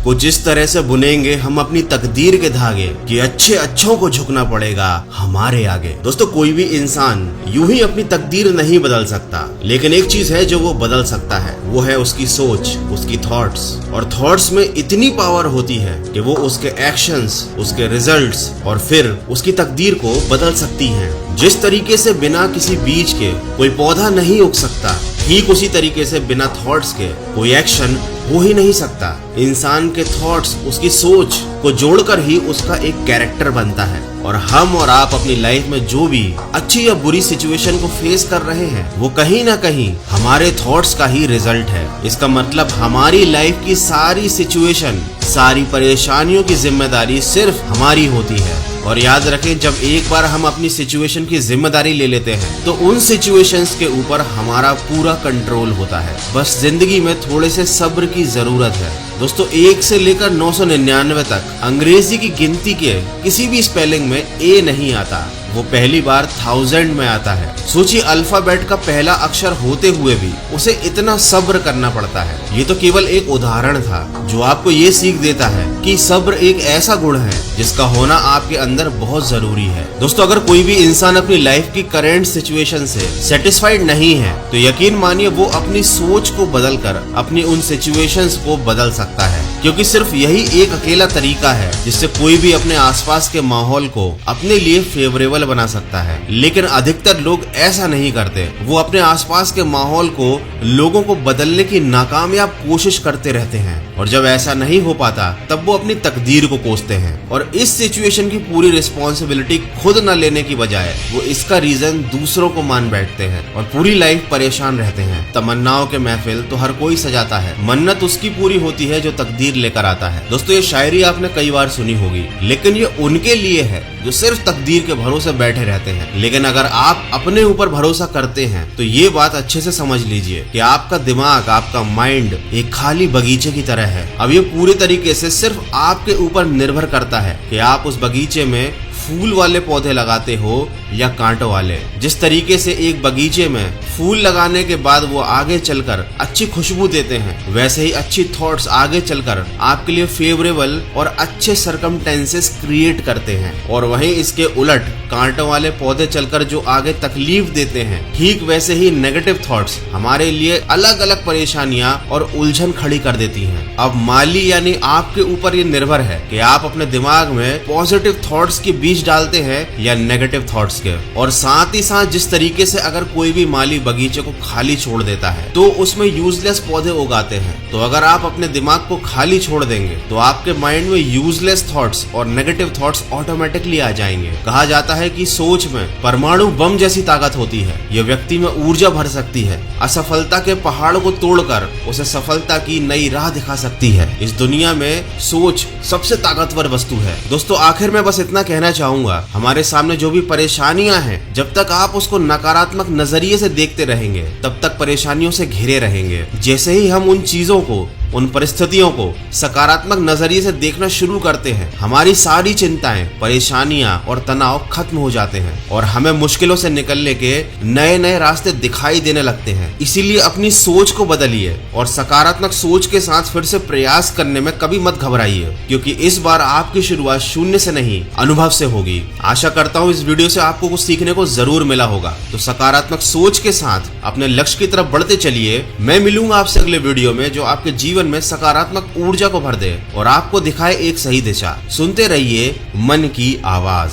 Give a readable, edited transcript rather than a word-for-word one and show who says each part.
Speaker 1: को जिस तरह से बुनेंगे हम अपनी तकदीर के धागे कि अच्छे अच्छों को झुकना पड़ेगा हमारे आगे। दोस्तों कोई भी इंसान यूं ही अपनी तकदीर नहीं बदल सकता, लेकिन एक चीज है जो वो बदल सकता है, वो है उसकी सोच, उसकी थॉट्स। और थॉट्स में इतनी पावर होती है कि वो उसके एक्शंस, उसके रिजल्ट्स और फिर उसकी तकदीर को बदल सकती हैं। जिस तरीके से बिना किसी बीज के कोई पौधा नहीं उग सकता, ठीक उसी तरीके से बिना थॉट्स के कोई एक्शन हो ही नहीं सकता। इंसान के थॉट्स, उसकी सोच को जोड़कर ही उसका एक कैरेक्टर बनता है। और हम और आप अपनी लाइफ में जो भी अच्छी या बुरी सिचुएशन को फेस कर रहे हैं, वो कहीं ना कहीं हमारे थॉट्स का ही रिजल्ट है। इसका मतलब हमारी लाइफ की सारी सिचुएशन, सारी परेशानियों की जिम्मेदारी सिर्फ हमारी होती है। और याद रखें, जब एक बार हम अपनी सिचुएशन की जिम्मेदारी ले लेते हैं तो उन सिचुएशंस के ऊपर हमारा पूरा कंट्रोल होता है। बस जिंदगी में थोड़े से सब्र की जरूरत है। दोस्तों 1 से लेकर 999 तक अंग्रेजी की गिनती के किसी भी स्पेलिंग में ए नहीं आता, वो पहली बार 1000 में आता है। सोचिए, अल्फाबेट का पहला अक्षर होते हुए भी उसे इतना सब्र करना पड़ता है। ये तो केवल एक उदाहरण था जो आपको ये सीख देता है कि सब्र एक ऐसा गुण है जिसका होना आपके अंदर बहुत जरूरी है। दोस्तों अगर कोई भी इंसान अपनी लाइफ की करंट सिचुएशन से सेटिस्फाइड नहीं है तो यकीन मानिए वो अपनी सोच को बदलकर अपनी उन सिचुएशंस को बदल सकता है, क्योंकि सिर्फ यही एक अकेला तरीका है जिससे कोई भी अपने आसपास के माहौल को अपने लिए फेवरेबल बना सकता है। लेकिन अधिकतर लोग ऐसा नहीं करते, वो अपने आसपास के माहौल को, लोगों को बदलने की नाकामयाब कोशिश करते रहते हैं। और जब ऐसा नहीं हो पाता तब वो अपनी तकदीर को कोसते हैं और इस सिचुएशन की पूरी रिस्पॉन्सिबिलिटी खुद न लेने की बजाय वो इसका रीजन दूसरों को मान बैठते हैं और पूरी लाइफ परेशान रहते हैं। तमन्नाओं के महफिल तो हर कोई सजाता है, मन्नत उसकी पूरी होती है जो तकदीर लेकर आता है। दोस्तों ये शायरी आपने कई बार सुनी होगी, लेकिन ये उनके लिए है जो सिर्फ तकदीर के भरोसे बैठे रहते हैं। लेकिन अगर आप अपने ऊपर भरोसा करते हैं तो ये बात अच्छे से समझ लीजिए कि आपका दिमाग, आपका माइंड एक खाली बगीचे की तरह है। अब ये पूरे तरीके से सिर्फ आपके ऊपर निर्भर करता है कि आप उस बगीचे में फूल वाले पौधे लगाते हो या कांटों वाले। जिस तरीके से एक बगीचे में फूल लगाने के बाद वो आगे चलकर अच्छी खुशबू देते हैं, वैसे ही अच्छी थॉट्स आगे चलकर आपके लिए फेवरेबल और अच्छे सरकमटेंसेस क्रिएट करते हैं। और वहीं इसके उलट कांटों वाले पौधे चलकर जो आगे तकलीफ देते हैं, ठीक वैसे ही नेगेटिव थॉट्स हमारे लिए अलग अलग परेशानियां और उलझन खड़ी कर देती हैं। अब माली यानी आपके ऊपर ये निर्भर है कि आप अपने दिमाग में पॉजिटिव थॉट्स के बीज डालते हैं या नेगेटिव थॉट्स के। और साथ ही साथ जिस तरीके से अगर कोई भी माली बगीचे को खाली छोड़ देता है तो उसमें यूजलेस पौधे उगाते हैं, तो अगर आप अपने दिमाग को खाली छोड़ देंगे तो आपके माइंड में यूजलेस थॉट्स और नेगेटिव थॉट्स ऑटोमेटिकली आ जाएंगे। कहा जाता है कि सोच में परमाणु बम जैसी ताकत होती है, ये व्यक्ति में ऊर्जा भर सकती है, असफलता के पहाड़ को तोड़कर उसे सफलता की नई राह दिखा सकती है। इस दुनिया में सोच सबसे ताकतवर वस्तु है। दोस्तों आखिर में बस इतना कहना चाहूंगा, हमारे सामने जो भी परेशानियां हैं, जब तक आप उसको नकारात्मक नजरिए से देखते रहेंगे तब तक परेशानियों से घिरे रहेंगे। जैसे ही हम उन चीजों को, उन परिस्थितियों को सकारात्मक नजरिए से देखना शुरू करते हैं, हमारी सारी चिंताएं, परेशानियां और तनाव खत्म हो जाते हैं और हमें मुश्किलों से निकलने के नए नए रास्ते दिखाई देने लगते हैं। इसीलिए अपनी सोच को बदलिए और सकारात्मक सोच के साथ फिर से प्रयास करने में कभी मत घबराइए, क्योंकि इस बार आपकी शुरुआत शून्य से नहीं, अनुभव से होगी। आशा करता हूँ इस वीडियो से आपको कुछ सीखने को जरूर मिला होगा। तो सकारात्मक सोच के साथ अपने लक्ष्य की तरफ बढ़ते चलिए। मैं मिलूंगा आपसे अगले वीडियो में जो आपके जीवन में सकारात्मक ऊर्जा को भर दे और आपको दिखाए एक सही दिशा। सुनते रहिए मन की आवाज।